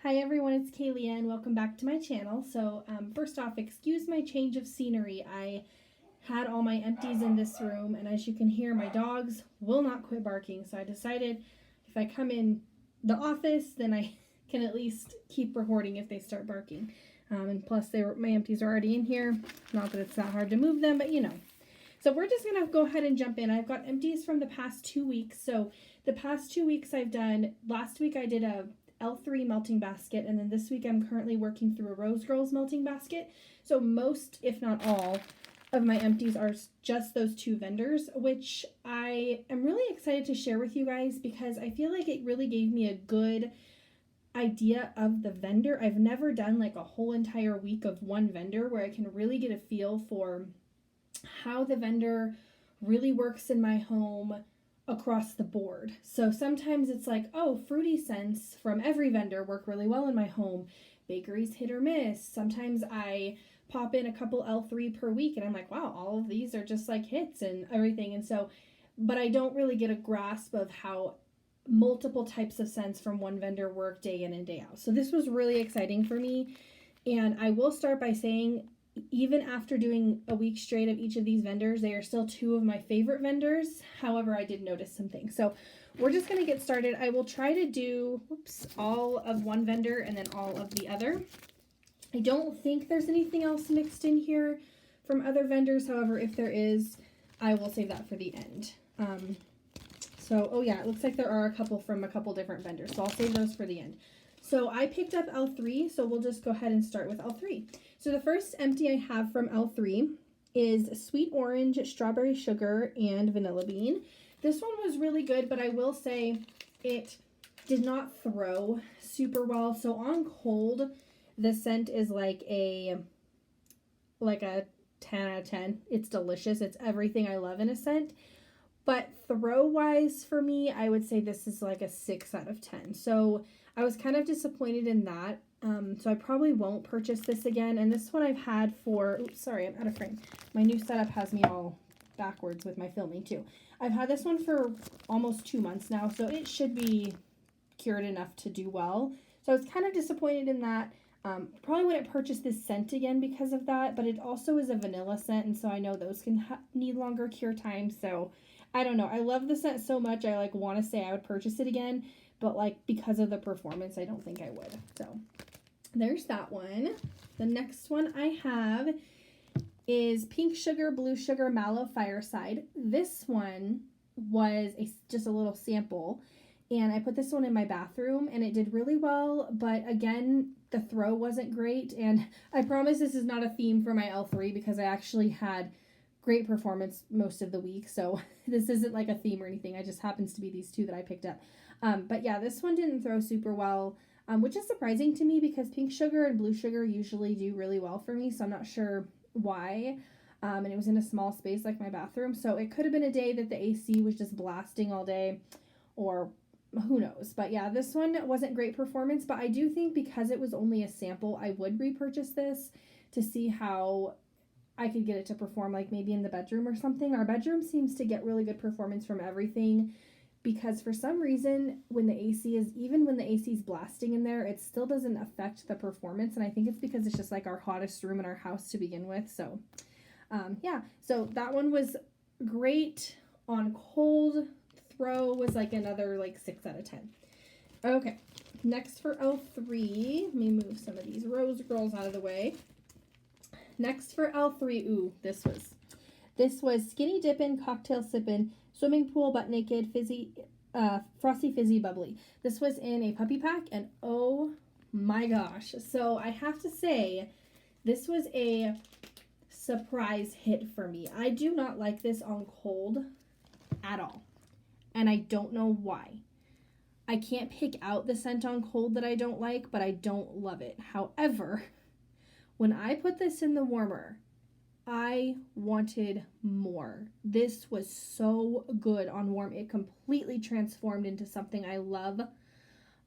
Hi everyone, it's Kaylee and welcome back to my channel. So first off, excuse my change of scenery. I had all my empties in this room, and as you can hear, my dogs will not quit barking. So I decided if I come in the office, then I can at least keep recording if they start barking. And plus, my empties are already in here. Not that it's that hard to move them, but you know. So we're just going to go ahead and jump in. I've got empties from the past 2 weeks. So the past 2 weeks I've done, last week I did a L3 melting basket, and then this week I'm currently working through a Rose Girls melting basket. So most, if not all, of my empties are just those two vendors, which I am really excited to share with you guys because I feel like it really gave me a good idea of the vendor. I've never done like a whole entire week of one vendor where I can really get a feel for how the vendor really works in my home across the board. So sometimes it's like, oh, fruity scents from every vendor work really well in my home. Bakeries hit or miss. Sometimes I pop in a couple L3 per week and I'm like, wow, all of these are just like hits and everything. And so, but I don't really get a grasp of how multiple types of scents from one vendor work day in and day out. So this was really exciting for me. And I will start by saying, even after doing a week straight of each of these vendors, they are still two of my favorite vendors. However, I did notice some things. So we're just going to get started. I will try to do all of one vendor and then all of the other. I don't think there's anything else mixed in here from other vendors. However, if there is, I will save that for the end. Oh yeah, it looks like there are a couple from a couple different vendors. So I'll save those for the end. So I picked up L3, so we'll just go ahead and start with L3. So the first empty I have from L3 is Sweet Orange, Strawberry Sugar, and Vanilla Bean. This one was really good, but I will say it did not throw super well. So on cold, the scent is like a 10 out of 10. It's delicious. It's everything I love in a scent. But throw-wise for me, I would say this is like a 6 out of 10. So I was kind of disappointed in that. So I probably won't purchase this again. And this one I've had for, oops, sorry, I'm out of frame. My new setup has me all backwards with my filming too. I've had this one for almost 2 months now, so it should be cured enough to do well. So I was kind of disappointed in that. Probably wouldn't purchase this scent again because of that, but it also is a vanilla scent, and so I know those can need longer cure time. So I don't know. I love the scent so much. I want to say I would purchase it again, but because of the performance, I don't think I would. So there's that one. The next one I have is Pink Sugar, Blue Sugar, Mallow, Fireside. This one was just a little sample, and I put this one in my bathroom, and it did really well, but again, the throw wasn't great, and I promise this is not a theme for my L3 because I actually had great performance most of the week, so this isn't like a theme or anything. It just happens to be these two that I picked up. But yeah, this one didn't throw super well, which is surprising to me because Pink Sugar and Blue Sugar usually do really well for me, so I'm not sure why. And it was in a small space like my bathroom, so it could have been a day that the AC was just blasting all day, or who knows. But yeah, this one wasn't great performance, but I do think because it was only a sample, I would repurchase this to see how I could get it to perform, like maybe in the bedroom or something. Our bedroom seems to get really good performance from everything because for some reason, even when the AC is blasting in there, it still doesn't affect the performance. And I think it's because it's just like our hottest room in our house to begin with. So yeah, so that one was great on cold. Throw was like another 6 out of 10. Okay, next for L3, let me move some of these Rose Girls out of the way. Next for L3, ooh, this was Skinny Dippin', Cocktail Sippin', Swimming Pool, Butt Naked, Fizzy, Frosty Fizzy Bubbly. This was in a puppy pack, and oh my gosh. So I have to say, this was a surprise hit for me. I do not like this on cold at all, and I don't know why. I can't pick out the scent on cold that I don't like, but I don't love it. However, when I put this in the warmer, I wanted more. This was so good on warm. It completely transformed into something I love.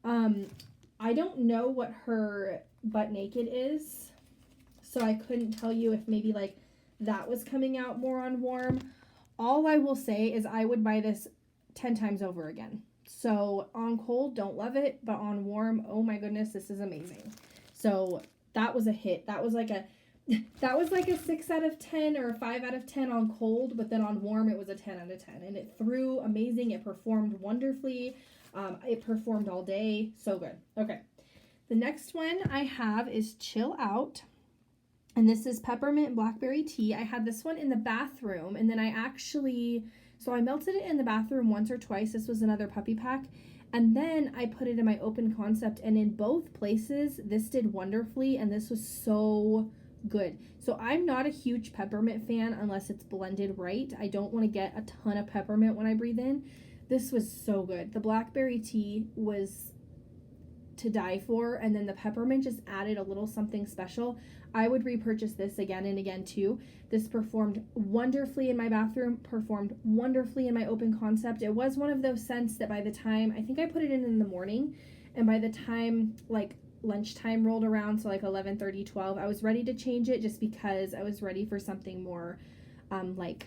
I don't know what her Butt Naked is, so I couldn't tell you if maybe that was coming out more on warm. All I will say is I would buy this 10 times over again. So on cold, don't love it, but on warm, oh my goodness, this is amazing. So that was a hit. That was like a 6 out of 10 or a 5 out of 10 on cold, but then on warm it was a 10 out of 10. And it threw amazing. It performed wonderfully. It performed all day. So good. Okay. The next one I have is Chill Out. And this is peppermint blackberry tea. I had this one in the bathroom, and then so I melted it in the bathroom once or twice. This was another puppy pack. And then I put it in my open concept, and in both places, this did wonderfully, and this was so good. So I'm not a huge peppermint fan unless it's blended right. I don't want to get a ton of peppermint when I breathe in. This was so good. The blackberry tea was to die for, and then the peppermint just added a little something special. I would repurchase this again and again too. This performed wonderfully in my bathroom, performed wonderfully in my open concept. It was one of those scents that by the time, I think I put it in the morning, and by the time like lunchtime rolled around, so like 11:30, 12, I was ready to change it just because I was ready for something more like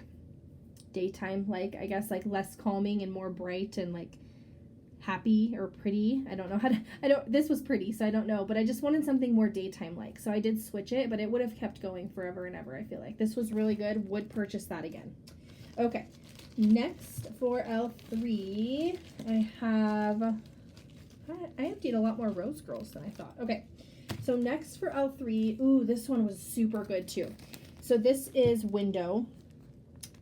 daytime, like I guess like less calming and more bright and like happy or pretty. I don't know how to, this was pretty, so I don't know, but I just wanted something more daytime like. So I did switch it, but it would have kept going forever and ever, I feel like. This was really good. Would purchase that again. Okay. Next for L3, I emptied a lot more Rose Girls than I thought. Okay. So next for L3, ooh, this one was super good too. So this is Window.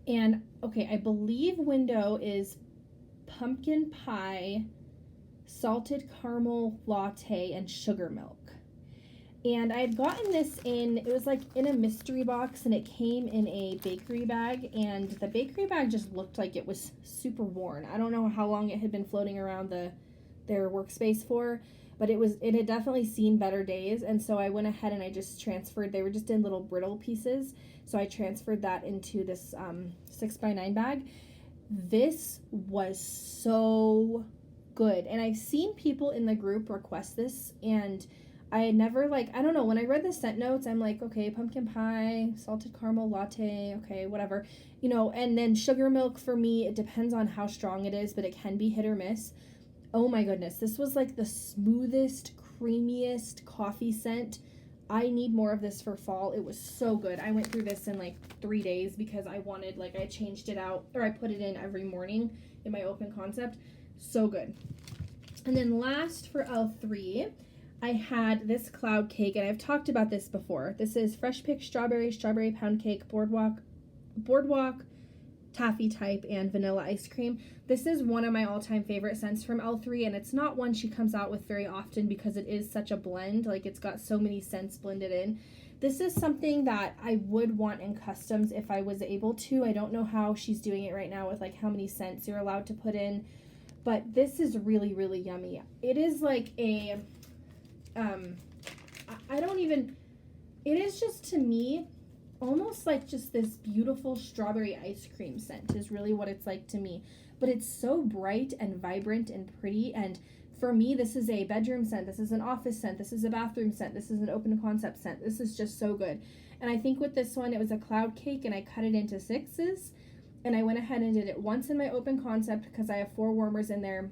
And okay, I believe Window is pumpkin pie, salted caramel latte, and sugar milk. And I had gotten this it was like in a mystery box, and it came in a bakery bag, and the bakery bag just looked like it was super worn. I don't know how long it had been floating around their workspace for, but it had definitely seen better days. And so I went ahead and I just transferred, they were just in little brittle pieces, so I transferred that into this 6x9 bag. This was so good, and I've seen people in the group request this, and I had never, like, I don't know, when I read the scent notes, I'm like, okay, pumpkin pie, salted caramel latte, okay, whatever, you know. And then sugar milk, for me, it depends on how strong it is, but it can be hit or miss. Oh my goodness, this was like the smoothest, creamiest coffee scent. I need more of this for fall. It was so good. I went through this in like 3 days because I wanted, like, I changed it out, or I put it in every morning in my open concept. So good. And then last for L3, I had this cloud cake, and I've talked about this before. This is fresh picked strawberry pound cake, boardwalk, taffy type, and vanilla ice cream. This is one of my all-time favorite scents from L3, and it's not one she comes out with very often because it is such a blend. Like, it's got so many scents blended in. This is something that I would want in customs if I was able to. I don't know how she's doing it right now with like how many scents you're allowed to put in, but this is really, really yummy. It is like a it is just, to me, almost like just this beautiful strawberry ice cream scent is really what it's like to me. But it's so bright and vibrant and pretty, and for me, this is a bedroom scent, this is an office scent, this is a bathroom scent, this is an open concept scent. This is just so good. And I think with this one, it was a cloud cake, and I cut it into 6s, and I went ahead and did it once in my open concept because I have 4 warmers in there,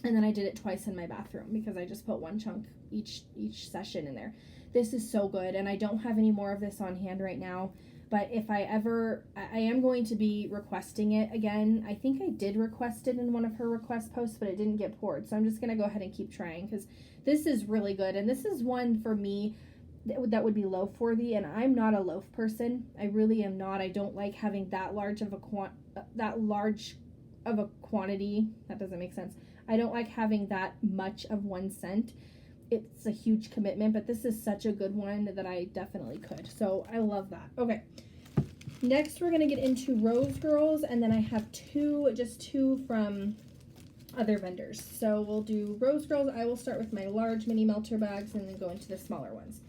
and then I did it twice in my bathroom because I just put 1 chunk each session in there. This is so good, and I don't have any more of this on hand right now, but if I am going to be requesting it again. I think I did request it in one of her request posts, but it didn't get poured, so I'm just going to go ahead and keep trying because this is really good. And this is one for me that would be loaf-worthy, and I'm not a loaf person. I really am not. I don't like having that large of a quantity. That doesn't make sense. I don't like having that much of one scent. It's a huge commitment, but this is such a good one that I definitely could. So I love that. Okay. Next, we're going to get into Rose Girls, and then I have just two from other vendors. So we'll do Rose Girls. I will start with my large mini melter bags and then go into the smaller ones.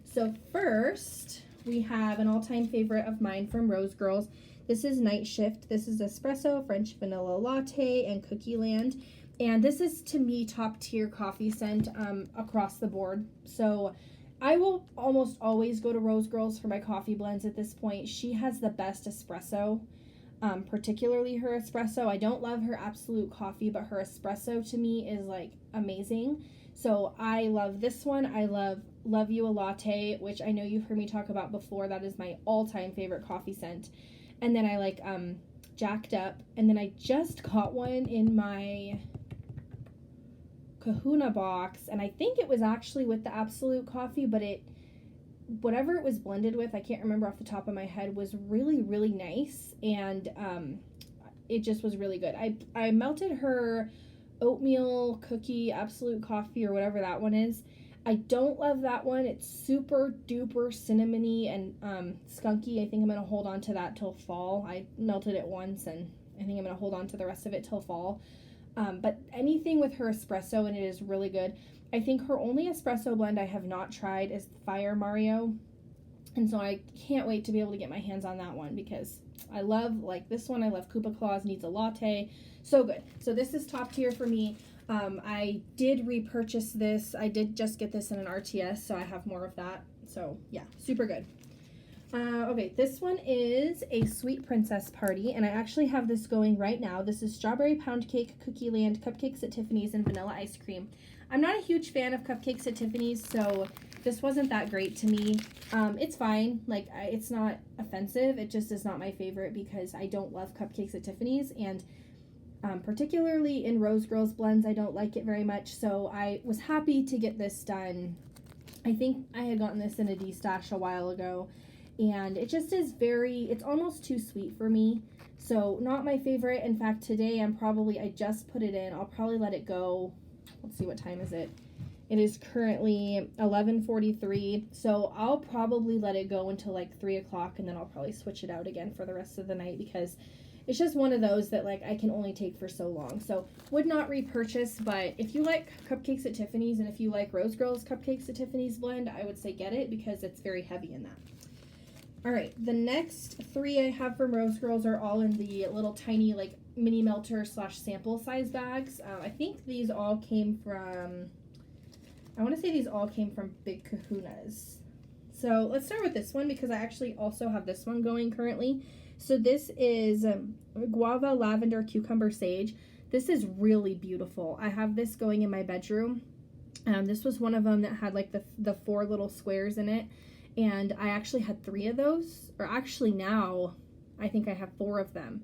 So first, we have an all-time favorite of mine from Rose Girls. This is Night Shift. This is espresso, French vanilla latte, and Cookie Land. And this is, to me, top tier coffee scent across the board. So I will almost always go to Rose Girls for my coffee blends at this point. She has the best espresso. particularly her espresso. I don't love her absolute coffee, but her espresso to me is like amazing. So I love this one. I love you a latte, which I know you've heard me talk about before. That is my all-time favorite coffee scent. And then I like Jacked Up, and then I just got one in my Kahuna box, and I think it was actually with the absolute coffee, but whatever it was blended with, I can't remember off the top of my head, was really, really nice, and it just was really good. I melted her oatmeal cookie absolute coffee, or whatever that one is. I don't love that one. It's super duper cinnamony and skunky. I think I'm going to hold on to that till fall. I melted it once, and I think I'm going to hold on to the rest of it till fall. But anything with her espresso, and it is really good. I think her only espresso blend I have not tried is Fire Mario. And so I can't wait to be able to get my hands on that one, because I love, like this one, I love Koopa Claus Needs a Latte. So good. So this is top tier for me. I did repurchase this. I did just get this in an RTS, so I have more of that. So yeah, super good. Okay, this one is a Sweet Princess Party, and I actually have this going right now. This is Strawberry Pound Cake, Cookie Land, Cupcakes at Tiffany's, and Vanilla Ice Cream. I'm not a huge fan of cupcakes at Tiffany's, so this wasn't that great to me. It's fine. Like, it's not offensive. It just is not my favorite because I don't love cupcakes at Tiffany's, and particularly in Rose Girls blends, I don't like it very much, so I was happy to get this done. I think I had gotten this in a D-stash a while ago, and it just is it's almost too sweet for me, so not my favorite. In fact, today I just put it in. I'll probably let it go. Let's see, what time is it? It is currently 11:43, so I'll probably let it go until like 3 o'clock, and then I'll probably switch it out again for the rest of the night, because it's just one of those that like I can only take for so long. So would not repurchase, but if you like cupcakes at Tiffany's, and if you like Rose Girls Cupcakes at Tiffany's blend, I would say get it, because it's very heavy in that. All right, the next three I have from Rose Girls are all in the little tiny like mini melter / sample size bags. I think these all came from, I want to say these all came from Big Kahuna's. So let's start with this one, because I actually also have this one going currently. So this is Guava, Lavender, Cucumber, Sage. This is really beautiful. I have this going in my bedroom. This was one of them that had like the 4 little squares in it. And I actually had 3 of those. Or actually now, I think I have 4 of them,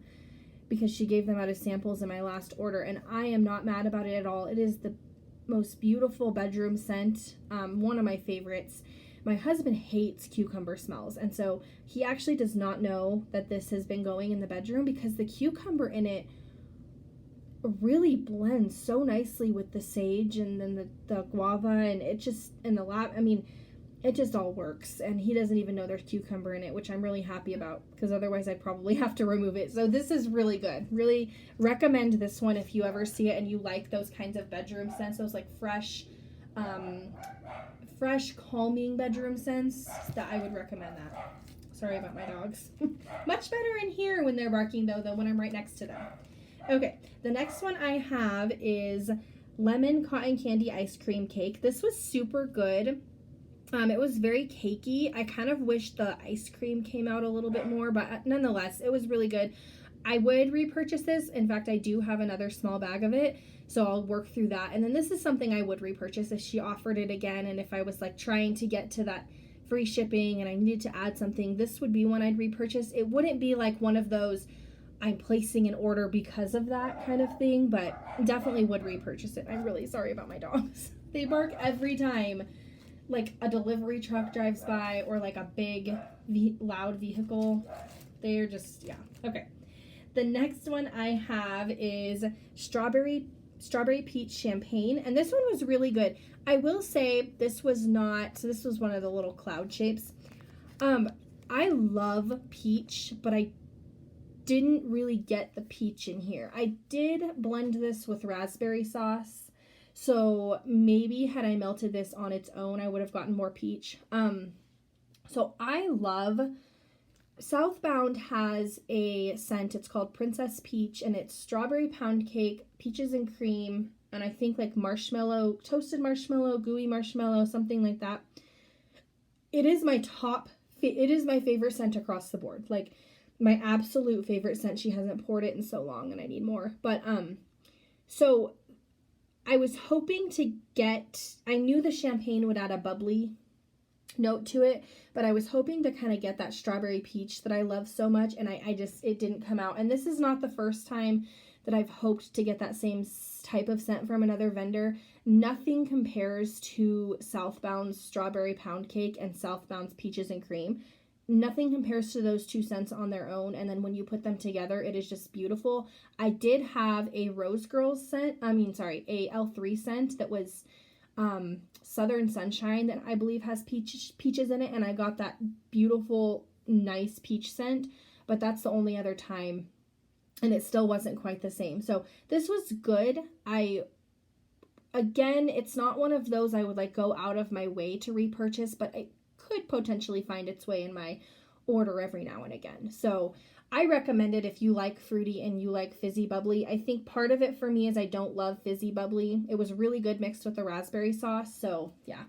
because she gave them out as samples in my last order. And I am not mad about it at all. It is the most beautiful bedroom scent. One of my favorites. My husband hates cucumber smells, and so he actually does not know that this has been going in the bedroom, because the cucumber in it really blends so nicely with the sage and then the guava, and it just, and it just all works, and he doesn't even know there's cucumber in it, which I'm really happy about, because otherwise I'd probably have to remove it. So this is really good. Really recommend this one if you ever see it and you like those kinds of bedroom scents, those like fresh, calming bedroom scents. That I would recommend that. Sorry about my dogs. Much better in here when they're barking though than when I'm right next to them. Okay, the next one I have is Lemon Cotton Candy Ice Cream Cake. This was super good. It was very cakey. I kind of wish the ice cream came out a little bit more, but nonetheless, it was really good. I would repurchase this. In fact, I do have another small bag of it, so I'll work through that. And then this is something I would repurchase if she offered it again, and if I was like trying to get to that free shipping and I needed to add something, this would be one I'd repurchase. It wouldn't be like one of those I'm placing an order because of that kind of thing, but definitely would repurchase it. I'm really sorry about my dogs. They bark every time like a delivery truck drives by, or like a big loud vehicle. They're just, yeah. Okay. The next one I have is Strawberry Peach Champagne, and this one was really good. I will say this was one of the little cloud shapes. I love peach, but I didn't really get the peach in here. I did blend this with raspberry sauce, so maybe had I melted this on its own, I would have gotten more peach. So I love, Southbound has a scent, it's called Princess Peach, and it's strawberry pound cake, peaches and cream, and I think like marshmallow, toasted marshmallow, gooey marshmallow, something like that. It is my favorite scent across the board. Like, my absolute favorite scent. She hasn't poured it in so long and I need more. But so I was hoping to get, I knew the champagne would add a bubbly note to it, but I was hoping to kind of get that strawberry peach that I love so much, and I just, it didn't come out. And this is not the first time that I've hoped to get that same type of scent from another vendor. Nothing compares to Southbound's strawberry pound cake and Southbound's peaches and cream. Nothing compares to those two scents on their own, and then when you put them together, it is just beautiful. I did have a Rose Girls scent, a L3 scent that was Southern Sunshine that I believe has peaches in it, and I got that beautiful, nice peach scent, but that's the only other time, and it still wasn't quite the same. So this was good. Again, it's not one of those I would like go out of my way to repurchase, but it could potentially find its way in my order every now and again. So I recommend it if you like fruity and you like fizzy bubbly. I think part of it for me is I don't love fizzy bubbly. It was really good mixed with the raspberry sauce. So yeah,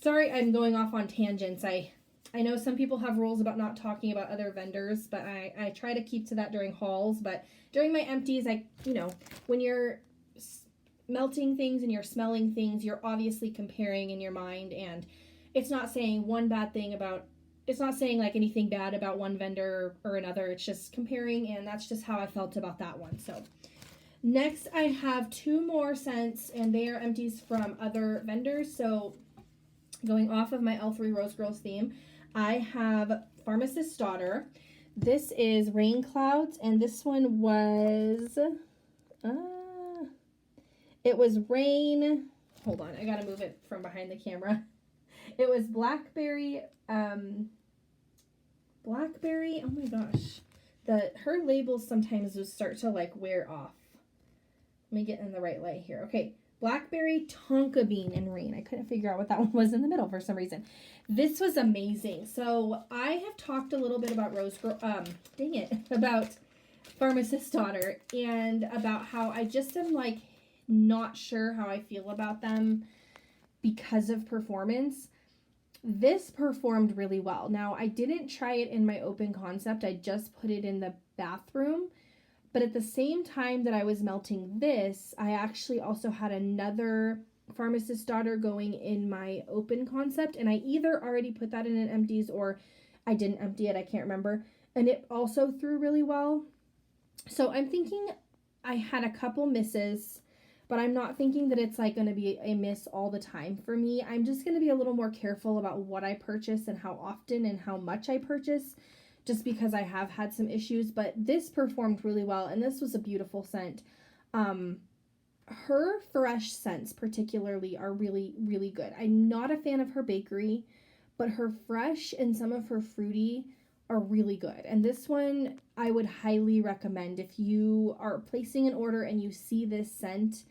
sorry I'm going off on tangents. I know some people have rules about not talking about other vendors, but I try to keep to that during hauls. But during my empties, when you're melting things and you're smelling things, you're obviously comparing in your mind, and it's not saying it's not saying like anything bad about one vendor or another. It's just comparing, and that's just how I felt about that one. So next I have two more scents, and they are empties from other vendors. So going off of my L3 Rose Girls theme, I have Pharmacist's Daughter. This is Rain Clouds, and this one was, it was rain. Hold on, I gotta move it from behind the camera. It was Blackberry, oh my gosh. Her labels sometimes just start to like wear off. Let me get in the right light here. Okay, Blackberry, Tonka Bean, and Rain. I couldn't figure out what that one was in the middle for some reason. This was amazing. So I have talked a little bit about about Pharmacist's Daughter, and about how I just am like not sure how I feel about them because of performance. This performed really well. Now, I didn't try it in my open concept. I just put it in the bathroom. But at the same time that I was melting this, I actually also had another Pharmacist's Daughter going in my open concept. And I either already put that in an empties or I didn't empty it. I can't remember. And it also threw really well. So I'm thinking I had a couple misses, but I'm not thinking that it's like going to be a miss all the time for me. I'm just going to be a little more careful about what I purchase and how often and how much I purchase, just because I have had some issues. But this performed really well, and this was a beautiful scent. Her fresh scents particularly are really, really good. I'm not a fan of her bakery, but her fresh and some of her fruity are really good. And this one I would highly recommend if you are placing an order and you see this scent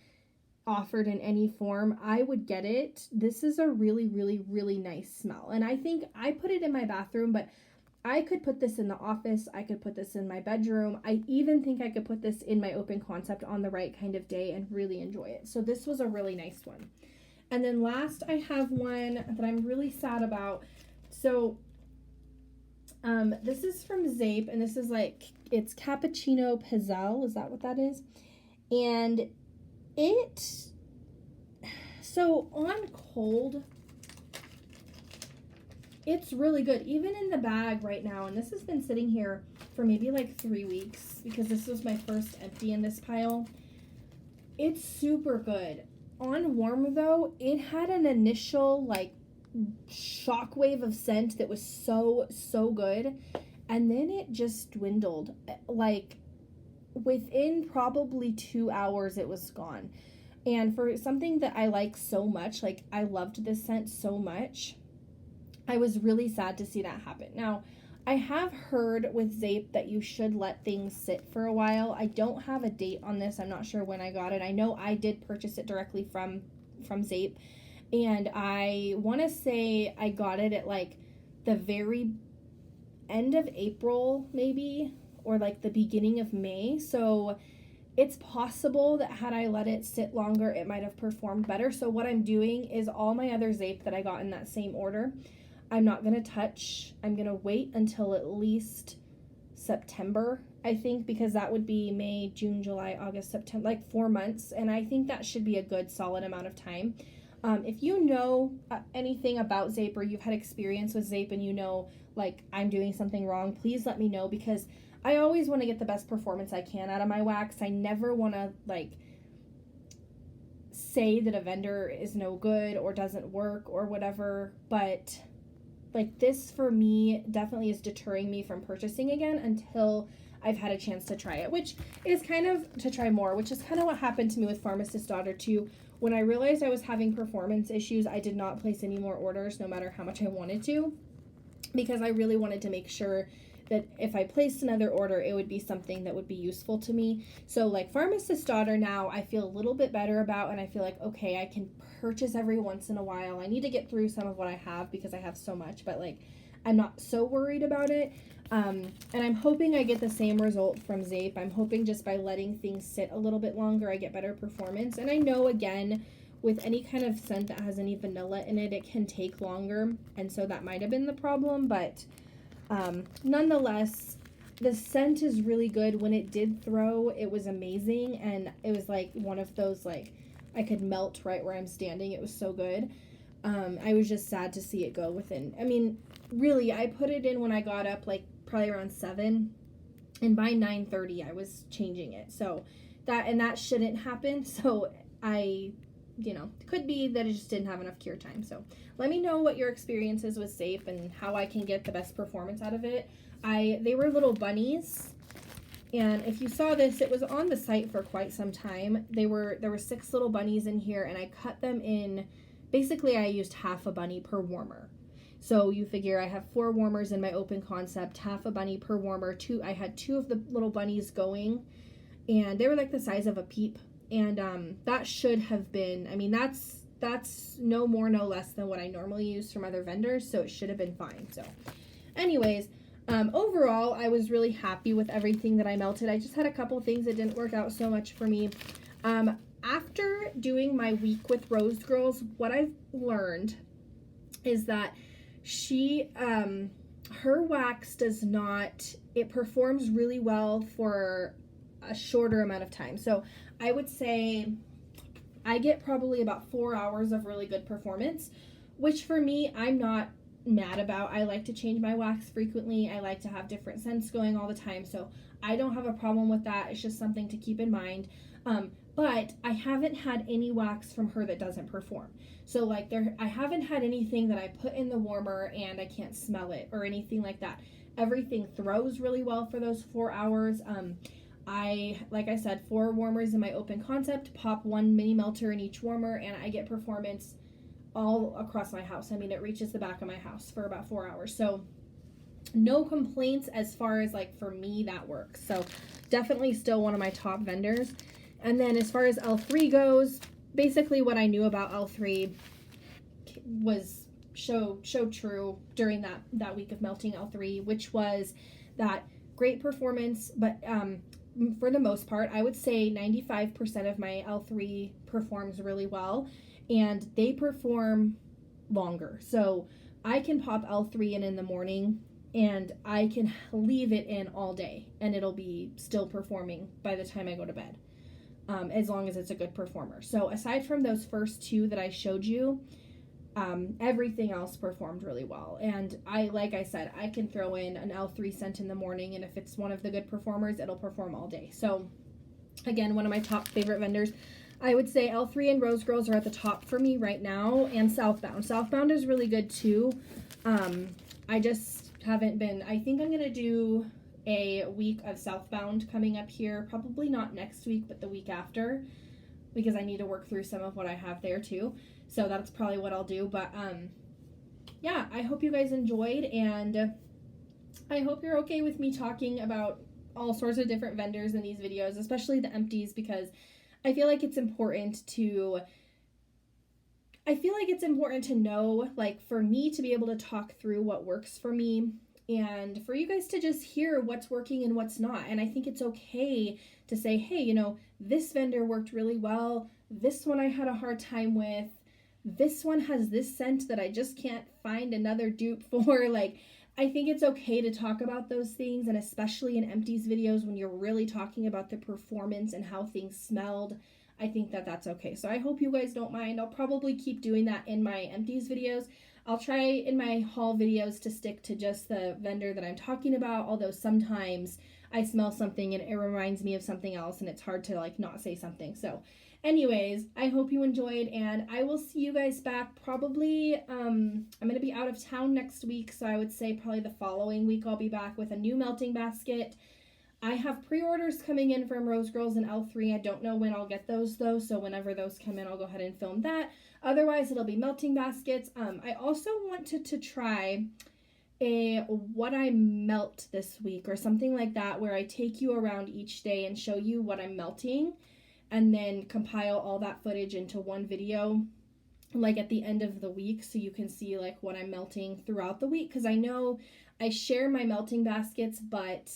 offered in any form. I would get it. This is a really, really, really nice smell. And I think I put it in my bathroom, but I could put this in the office. I could put this in my bedroom. I even think I could put this in my open concept on the right kind of day and really enjoy it. So this was a really nice one. And then last, I have one that I'm really sad about. So this is from Zape, and this is like, it's Cappuccino Pizzelle. Is that what that is? And so on cold, it's really good, even in the bag right now. And this has been sitting here for maybe like 3 weeks because this was my first empty in this pile. It's super good. On warm though, it had an initial like shockwave of scent that was so good, and then it just dwindled. Like within probably 2 hours it was gone. And for something that I like so much, like I loved this scent so much, I was really sad to see that happen. Now, I have heard with Zape that you should let things sit for a while. I don't have a date on this. I'm not sure when I got it. I know I did purchase it directly from Zape, and I want to say I got it at like the very end of April maybe, or like the beginning of May. So it's possible that had I let it sit longer, it might have performed better. So what I'm doing is all my other Zape that I got in that same order, I'm not going to touch. I'm going to wait until at least September, I think, because that would be May, June, July, August, September, like 4 months. And I think that should be a good solid amount of time. If you know anything about Zape, or you've had experience with Zape and you know, like, I'm doing something wrong, please let me know, because I always want to get the best performance I can out of my wax. I never want to, like, say that a vendor is no good or doesn't work or whatever, but like, this for me definitely is deterring me from purchasing again until I've had a chance to try it, which is kind of to try more, which is kind of what happened to me with Pharmacist Daughter too. When I realized I was having performance issues, I did not place any more orders, no matter how much I wanted to, because I really wanted to make sure that if I placed another order, it would be something that would be useful to me. So like Pharmacist Daughter now, I feel a little bit better about, and I feel like, okay, I can purchase every once in a while. I need to get through some of what I have because I have so much, but like, I'm not so worried about it. And I'm hoping I get the same result from Zape. I'm hoping just by letting things sit a little bit longer, I get better performance. And I know, again, with any kind of scent that has any vanilla in it, it can take longer. And so that might have been the problem, but nonetheless, the scent is really good. When it did throw, it was amazing, and it was like one of those, like, I could melt right where I'm standing. It was so good. I was just sad to see it go within, I mean, really, I put it in when I got up, like, probably around 7, and by 9:30 I was changing it. So that shouldn't happen. So could be that it just didn't have enough cure time. So let me know what your experience is with Zape and how I can get the best performance out of it. They were little bunnies, and if you saw this, it was on the site for quite some time. There were 6 little bunnies in here, and I cut them in. Basically, I used half a bunny per warmer. So you figure I have 4 warmers in my open concept, half a bunny per warmer. I had 2 of the little bunnies going, and they were like the size of a peep. And that should have been, I mean, that's no more, no less than what I normally use from other vendors, so it should have been fine. So anyways, overall, I was really happy with everything that I melted. I just had a couple things that didn't work out so much for me. After doing my week with Rose Girls, what I've learned is that her wax does not, it performs really well for a shorter amount of time. So I would say I get probably about 4 hours of really good performance, which for me, I'm not mad about. I like to change my wax frequently. I like to have different scents going all the time. So I don't have a problem with that. It's just something to keep in mind. But I haven't had any wax from her that doesn't perform. So like I haven't had anything that I put in the warmer and I can't smell it or anything like that. Everything throws really well for those 4 hours. Like I said, 4 warmers in my open concept, pop 1 mini melter in each warmer, and I get performance all across my house. I mean, it reaches the back of my house for about 4 hours. So no complaints as far as, like, for me, that works. So definitely still one of my top vendors. And then as far as L3 goes, basically what I knew about L3 was show true during that week of melting L3, which was that great performance, but for the most part, I would say 95% of my L3 performs really well, and they perform longer. So I can pop L3 in the morning, and I can leave it in all day, and it'll be still performing by the time I go to bed, as long as it's a good performer. So aside from those first 2 that I showed you, everything else performed really well. And like I said, I can throw in an L3 scent in the morning, and if it's one of the good performers, it'll perform all day. So again, one of my top favorite vendors. I would say L3 and Rose Girls are at the top for me right now, and Southbound. Southbound is really good too. I just haven't been, I think I'm going to do a week of Southbound coming up here, probably not next week, but the week after, because I need to work through some of what I have there too. So that's probably what I'll do. But yeah, I hope you guys enjoyed, and I hope you're okay with me talking about all sorts of different vendors in these videos, especially the Empties, because I feel like it's important to know, like, for me to be able to talk through what works for me, and for you guys to just hear what's working and what's not. And I think it's okay to say, hey, this vendor worked really well. This one I had a hard time with. This one has this scent that I just can't find another dupe for. Like, I think it's okay to talk about those things, and especially in Empties videos when you're really talking about the performance and how things smelled. I think that that's okay. So I hope you guys don't mind. I'll probably keep doing that in my Empties videos. I'll try in my haul videos to stick to just the vendor that I'm talking about, although sometimes I smell something and it reminds me of something else and it's hard to like not say something. So anyways, I hope you enjoyed, and I will see you guys back probably, I'm going to be out of town next week, so I would say probably the following week I'll be back with a new melting basket. I have pre-orders coming in from Rose Girls and L3. I don't know when I'll get those though, so whenever those come in, I'll go ahead and film that. Otherwise, it'll be melting baskets. I also wanted to try a what I melt this week or something like that, where I take you around each day and show you what I'm melting and then compile all that footage into one video like at the end of the week, so you can see like what I'm melting throughout the week, because I know I share my melting baskets, but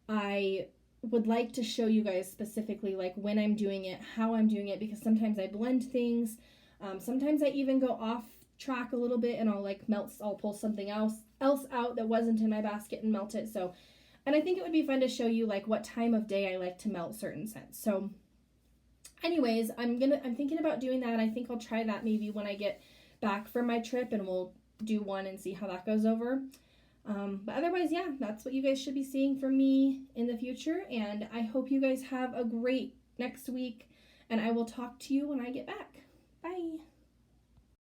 I would like to show you guys specifically like when I'm doing it, how I'm doing it, because sometimes I blend things. Sometimes I even go off track a little bit and I'll pull something else out that wasn't in my basket and melt it. So, and I think it would be fun to show you like what time of day I like to melt certain scents. So anyways, I'm thinking about doing that. I think I'll try that maybe when I get back from my trip, and we'll do one and see how that goes over. But otherwise, yeah, that's what you guys should be seeing from me in the future. And I hope you guys have a great next week, and I will talk to you when I get back. Bye.